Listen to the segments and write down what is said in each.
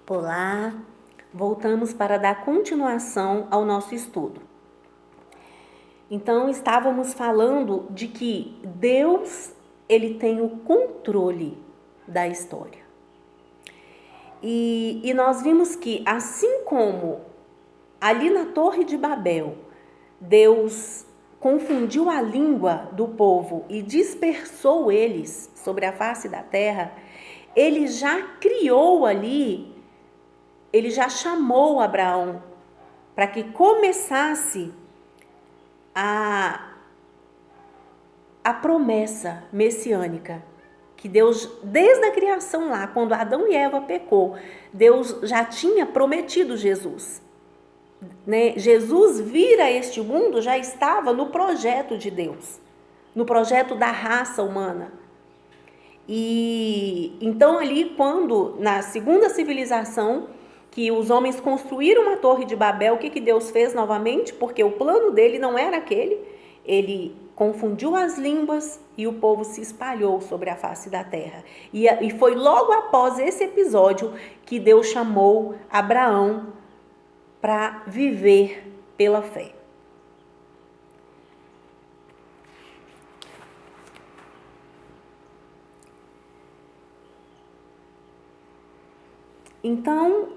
Olá, voltamos para dar continuação ao nosso estudo. Então, estávamos falando de que Deus, ele tem o controle da história. E nós vimos que, assim como ali na Torre de Babel, Deus confundiu a língua do povo e dispersou eles sobre a face da terra, ele já criou ali, ele já chamou Abraão para que começasse a promessa messiânica. Que Deus, desde a criação lá, quando Adão e Eva pecou, Deus já tinha prometido Jesus. Né? Jesus vir a este mundo já estava no projeto de Deus, no projeto da raça humana. E então ali, quando na segunda civilização, que os homens construíram uma torre de Babel, o que Deus fez novamente? Porque o plano dele não era aquele, ele confundiu as línguas e o povo se espalhou sobre a face da terra. E foi logo após esse episódio que Deus chamou Abraão para viver pela fé. Então,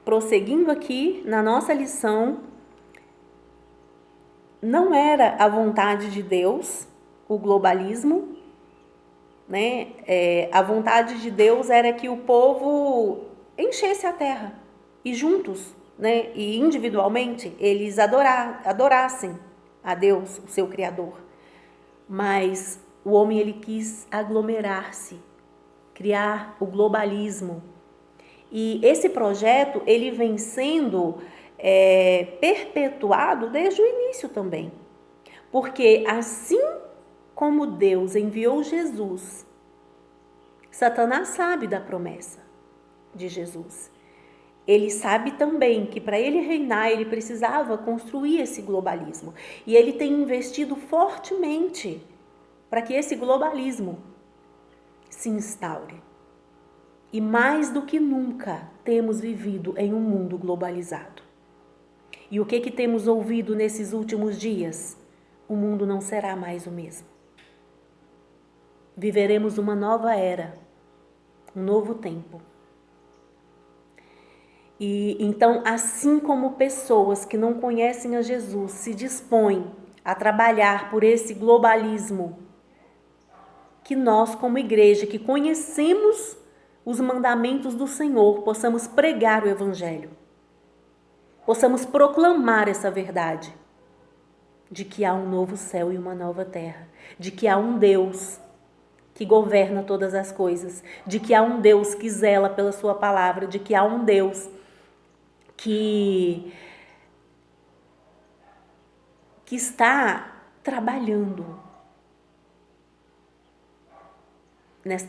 prosseguindo aqui na nossa lição, não era a vontade de Deus o globalismo, né? A vontade de Deus era que o povo enchesse a terra e juntos, né? E individualmente eles adorassem a Deus, o seu Criador. Mas o homem ele quis aglomerar-se, criar o globalismo. E esse projeto ele vem sendo perpetuado desde o início também. Porque assim como Deus enviou Jesus, Satanás sabe da promessa de Jesus. Ele sabe também que para ele reinar, ele precisava construir esse globalismo. E ele tem investido fortemente para que esse globalismo se instaure. E mais do que nunca temos vivido em um mundo globalizado. E o que temos ouvido nesses últimos dias? O mundo não será mais o mesmo. Viveremos uma nova era, um novo tempo. E então, assim como pessoas que não conhecem a Jesus se dispõem a trabalhar por esse globalismo, que nós, como igreja, que conhecemos os mandamentos do Senhor, possamos pregar o Evangelho, possamos proclamar essa verdade, de que há um novo céu e uma nova terra, de que há um Deus que governa todas as coisas, de que há um Deus que zela pela sua palavra, de que há um Deus que está trabalhando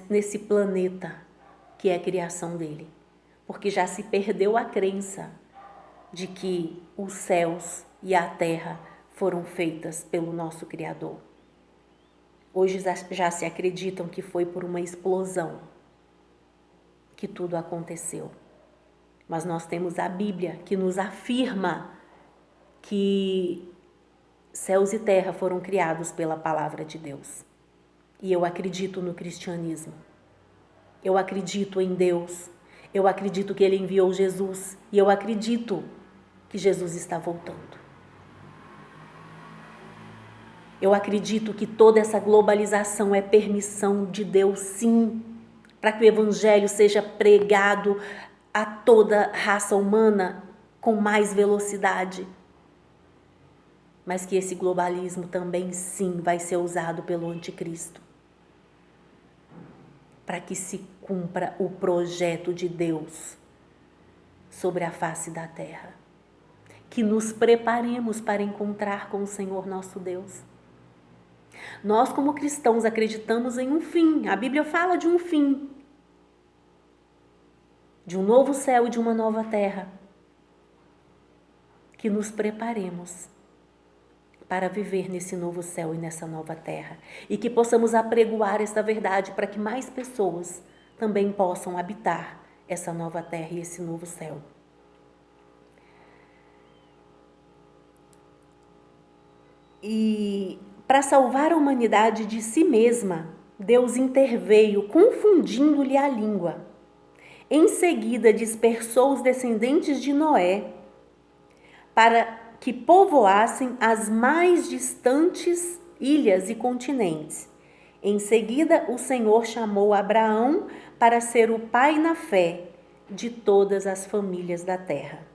nesse planeta que é a criação dele, porque já se perdeu a crença de que os céus e a terra foram feitas pelo nosso Criador. Hoje já se acreditam que foi por uma explosão que tudo aconteceu. Mas nós temos a Bíblia que nos afirma que céus e terra foram criados pela palavra de Deus. E eu acredito no cristianismo. Eu acredito em Deus. Eu acredito que Ele enviou Jesus. E eu acredito que Jesus está voltando. Eu acredito que toda essa globalização é permissão de Deus, sim, para que o Evangelho seja pregado a toda raça humana com mais velocidade. Mas que esse globalismo também, sim, vai ser usado pelo anticristo, para que se cumpra o projeto de Deus sobre a face da terra. Que nos preparemos para encontrar com o Senhor nosso Deus. Nós, como cristãos, acreditamos em um fim. A Bíblia fala de um fim. De um novo céu e de uma nova terra. Que nos preparemos para viver nesse novo céu e nessa nova terra. E que possamos apregoar esta verdade para que mais pessoas também possam habitar essa nova terra e esse novo céu. E para salvar a humanidade de si mesma, Deus interveio, confundindo-lhe a língua. Em seguida, dispersou os descendentes de Noé para que povoassem as mais distantes ilhas e continentes. Em seguida, o Senhor chamou Abraão para ser o pai na fé de todas as famílias da terra.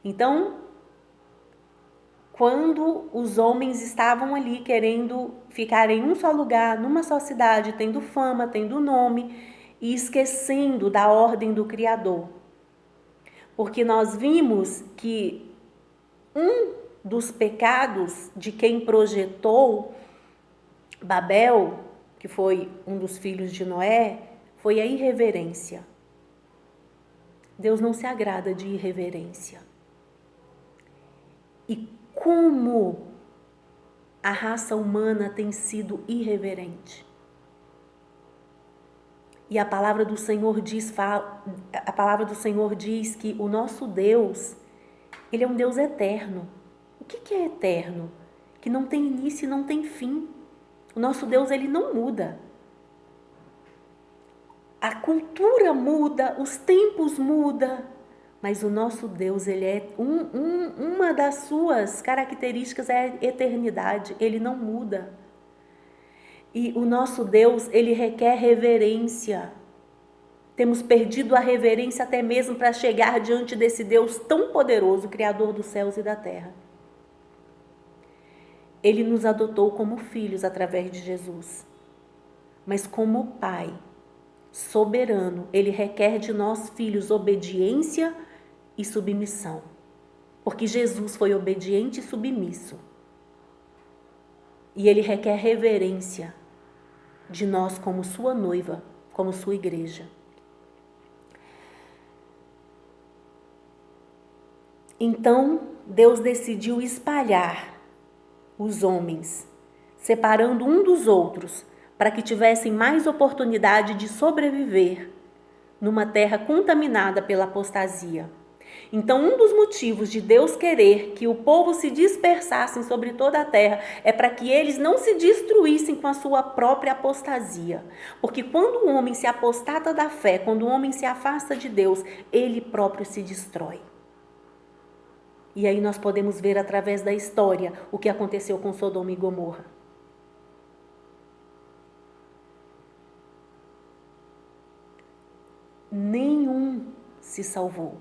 Então, quando os homens estavam ali querendo ficar em um só lugar, numa só cidade, tendo fama, tendo nome e esquecendo da ordem do Criador. Porque nós vimos que um dos pecados de quem projetou Babel, que foi um dos filhos de Noé, foi a irreverência. Deus não se agrada de irreverência. E como a raça humana tem sido irreverente. E a palavra do Senhor diz que o nosso Deus, Ele é um Deus eterno. O que é eterno? Que não tem início e não tem fim. O nosso Deus, Ele não muda. A cultura muda, os tempos mudam, mas o nosso Deus, Ele é uma das suas características é a eternidade, Ele não muda. E o nosso Deus, Ele requer reverência. Temos perdido a reverência até mesmo para chegar diante desse Deus tão poderoso, Criador dos céus e da terra. Ele nos adotou como filhos através de Jesus, mas como Pai soberano, Ele requer de nós, filhos, obediência e submissão, porque Jesus foi obediente e submisso. E Ele requer reverência de nós como sua noiva, como sua igreja. Então, Deus decidiu espalhar os homens, separando um dos outros, para que tivessem mais oportunidade de sobreviver numa terra contaminada pela apostasia. Então, um dos motivos de Deus querer que o povo se dispersasse sobre toda a terra é para que eles não se destruíssem com a sua própria apostasia. Porque quando o homem se apostata da fé, quando o homem se afasta de Deus, ele próprio se destrói. E aí nós podemos ver através da história o que aconteceu com Sodoma e Gomorra. Nenhum se salvou.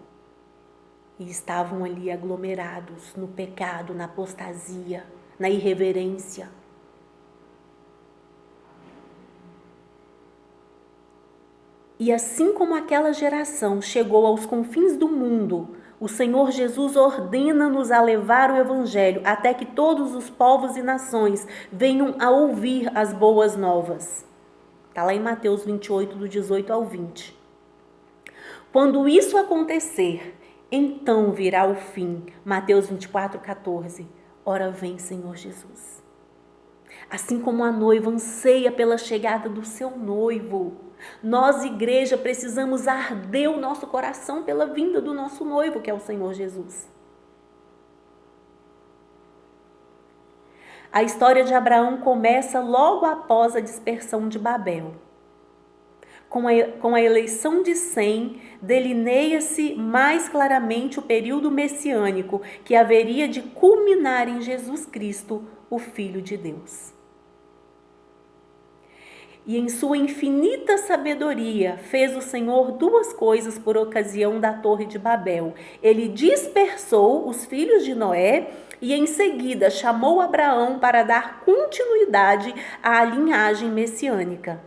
E estavam ali aglomerados no pecado, na apostasia, na irreverência. E assim como aquela geração chegou aos confins do mundo, o Senhor Jesus ordena-nos a levar o Evangelho até que todos os povos e nações venham a ouvir as boas novas. Está lá em Mateus 28, do 18 ao 20. Quando isso acontecer, então virá o fim. Mateus 24, 14. Ora vem, Senhor Jesus. Assim como a noiva anseia pela chegada do seu noivo, nós, igreja, precisamos arder o nosso coração pela vinda do nosso noivo, que é o Senhor Jesus. A história de começa logo após a dispersão de Babel. Com a eleição de Sem, delineia-se mais claramente o período messiânico que haveria de culminar em Jesus Cristo, o Filho de Deus. E em sua infinita sabedoria fez o Senhor duas coisas por ocasião da Torre de Babel. Ele dispersou os filhos de Noé e em seguida chamou Abraão para dar continuidade à linhagem messiânica,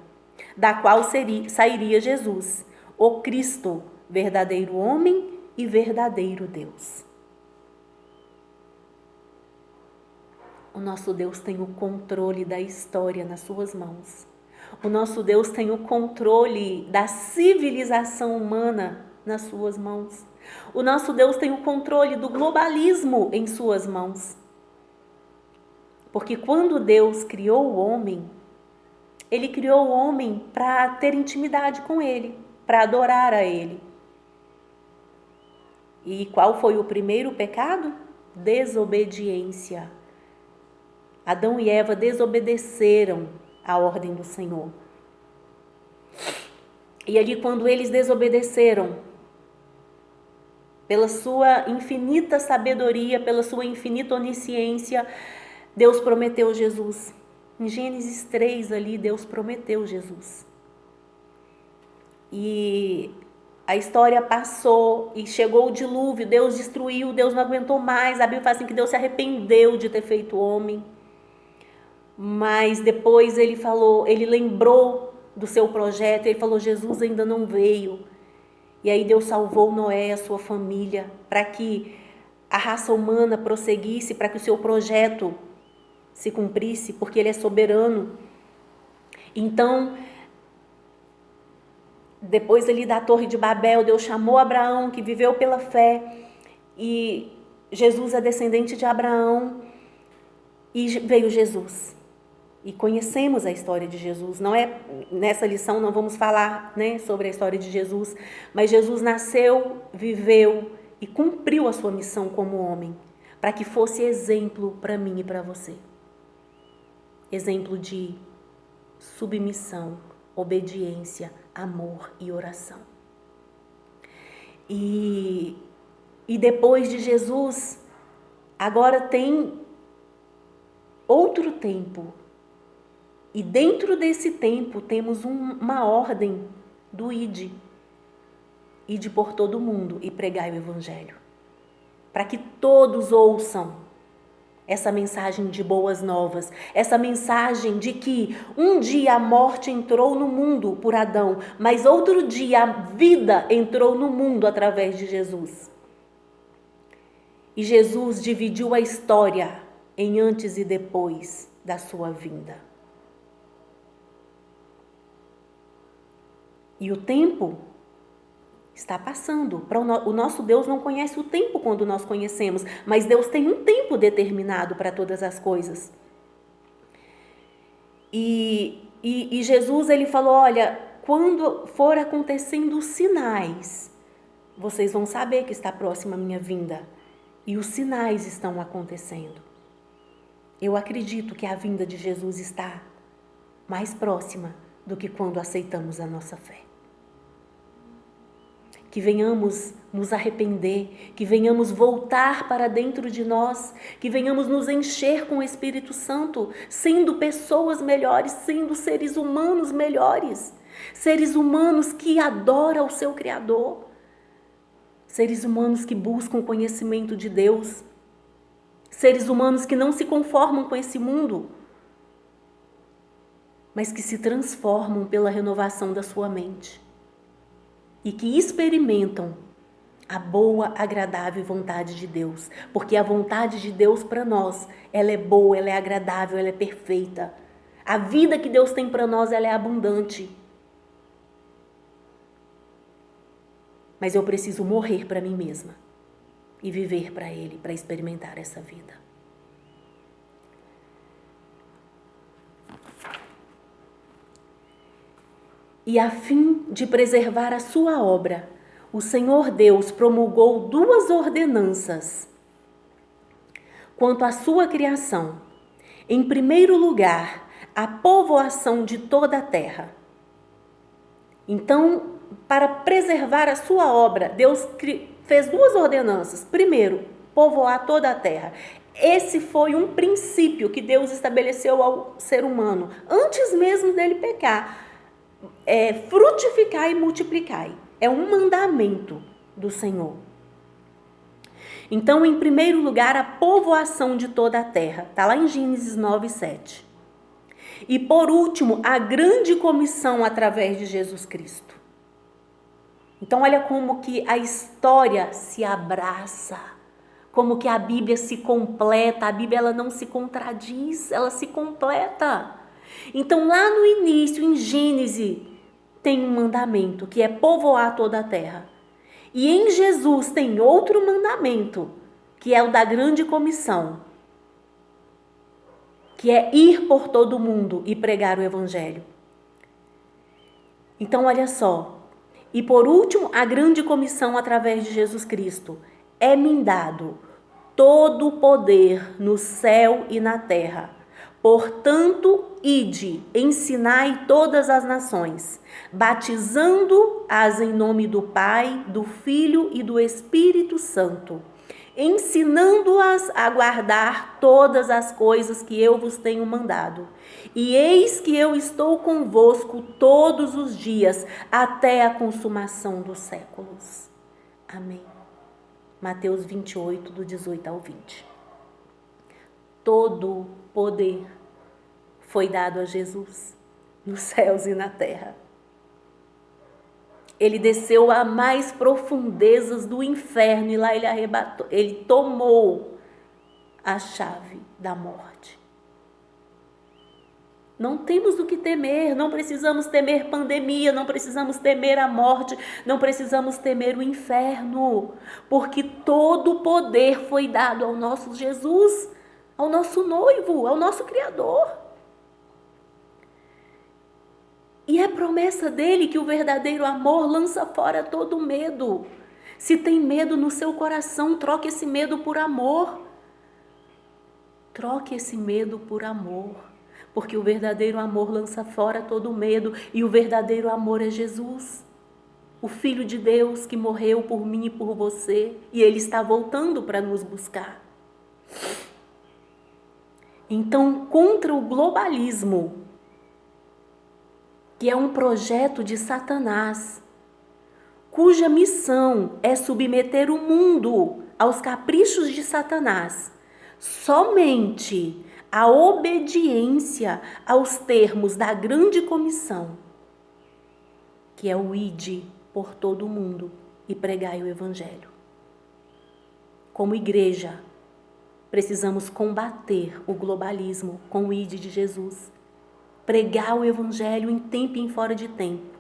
da qual sairia Jesus, o Cristo, verdadeiro homem e verdadeiro Deus. O nosso Deus tem o controle da história nas suas mãos. O nosso Deus tem o controle da civilização humana nas suas mãos. O nosso Deus tem o controle do globalismo em suas mãos. Porque quando Deus criou o homem, Ele criou o homem para ter intimidade com Ele, para adorar a Ele. E qual foi o primeiro pecado? Desobediência. Adão e Eva desobedeceram a ordem do Senhor. E ali, quando eles desobedeceram, pela sua infinita sabedoria, pela sua infinita onisciência, Deus prometeu Jesus. Em Gênesis 3 ali, Deus prometeu Jesus. E a história passou e chegou o dilúvio, Deus destruiu, Deus não aguentou mais. A Bíblia fala assim que Deus se arrependeu de ter feito homem. Mas depois ele lembrou do seu projeto, ele falou, Jesus ainda não veio. E aí Deus salvou Noé e a sua família, para que a raça humana prosseguisse, para que o seu projeto se cumprisse, porque Ele é soberano. Então, depois ali da Torre de Babel, Deus chamou Abraão, que viveu pela fé, e Jesus é descendente de Abraão, e veio Jesus. E conhecemos a história de Jesus. Não é nessa lição, não vamos falar, né, sobre a história de Jesus, mas Jesus nasceu, viveu e cumpriu a sua missão como homem, para que fosse exemplo para mim e para você. Exemplo de submissão, obediência, amor e oração. E depois de Jesus, agora tem outro tempo. E dentro desse tempo temos uma ordem do ide por todo o mundo e pregai o evangelho, para que todos ouçam essa mensagem de boas novas, essa mensagem de que um dia a morte entrou no mundo por Adão, mas outro dia a vida entrou no mundo através de Jesus. E Jesus dividiu a história em antes e depois da sua vinda. E o tempo está passando. O nosso Deus não conhece o tempo quando nós conhecemos, mas Deus tem um tempo determinado para todas as coisas. E Jesus, ele falou, olha, quando for acontecendo os sinais, vocês vão saber que está próxima a minha vinda. E os sinais estão acontecendo. Eu acredito que a vinda de Jesus está mais próxima do que quando aceitamos a nossa fé. Que venhamos nos arrepender, que venhamos voltar para dentro de nós, que venhamos nos encher com o Espírito Santo, sendo pessoas melhores, sendo seres humanos melhores, seres humanos que adoram o seu Criador, seres humanos que buscam o conhecimento de Deus, seres humanos que não se conformam com esse mundo, mas que se transformam pela renovação da sua mente. E que experimentam a boa, agradável vontade de Deus. Porque a vontade de Deus para nós, ela é boa, ela é agradável, ela é perfeita. A vida que Deus tem para nós, ela é abundante. Mas eu preciso morrer para mim mesma e viver para Ele, para experimentar essa vida. E a fim de preservar a sua obra, o Senhor Deus promulgou 2 ordenanças quanto à sua criação. Em primeiro lugar, a povoação de toda a terra. Então, para preservar a sua obra, Deus fez 2 ordenanças. Primeiro, povoar toda a terra. Esse foi um princípio que Deus estabeleceu ao ser humano, antes mesmo dele pecar. Frutificai e multiplicai. É um mandamento do Senhor. Então, em primeiro lugar, a povoação de toda a terra. Está lá em Gênesis 9:7. E por último, a grande comissão através de Jesus Cristo. Então, olha como que a história se abraça, como que a Bíblia se completa. A Bíblia, ela não se contradiz, ela se completa. Então, lá no início, em Gênesis, tem um mandamento, que é povoar toda a terra. E em Jesus tem outro mandamento, que é o da grande comissão, que é ir por todo o mundo e pregar o evangelho. Então, olha só, E por último, a grande comissão através de Jesus Cristo. É-me dado todo o poder no céu e na terra. Portanto, ide, ensinai todas as nações, batizando-as em nome do Pai, do Filho e do Espírito Santo, ensinando-as a guardar todas as coisas que eu vos tenho mandado. E eis que eu estou convosco todos os dias, até a consumação dos séculos. Amém. Mateus 28, do 18 ao 20. Todo poder foi dado a Jesus, nos céus e na terra. Ele desceu a mais profundezas do inferno e lá ele arrebatou, ele tomou a chave da morte. Não temos do que temer, não precisamos temer pandemia, não precisamos temer a morte, não precisamos temer o inferno, porque todo o poder foi dado ao nosso Jesus, ao nosso noivo, ao nosso Criador. E é promessa dele que o verdadeiro amor lança fora todo medo. Se tem medo no seu coração, troque esse medo por amor. Troque esse medo por amor. Porque o verdadeiro amor lança fora todo medo. E o verdadeiro amor é Jesus. O Filho de Deus que morreu por mim e por você. E ele está voltando para nos buscar. Então, contra o globalismo, que é um projeto de Satanás, cuja missão é submeter o mundo aos caprichos de Satanás, somente a obediência aos termos da grande comissão, que é o ide por todo o mundo e pregai o evangelho. Como igreja, precisamos combater o globalismo com o ide de Jesus, pregar o evangelho em tempo e em fora de tempo.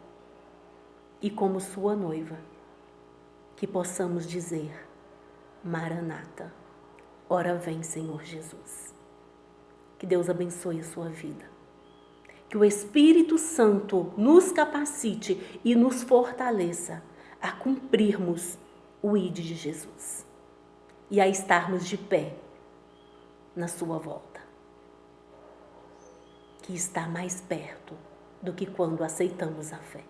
E como sua noiva, que possamos dizer: Maranata, ora vem, Senhor Jesus. Que Deus abençoe a sua vida. Que o Espírito Santo nos capacite e nos fortaleça a cumprirmos o ide de Jesus e a estarmos de pé na sua volta, que está mais perto do que quando aceitamos a fé.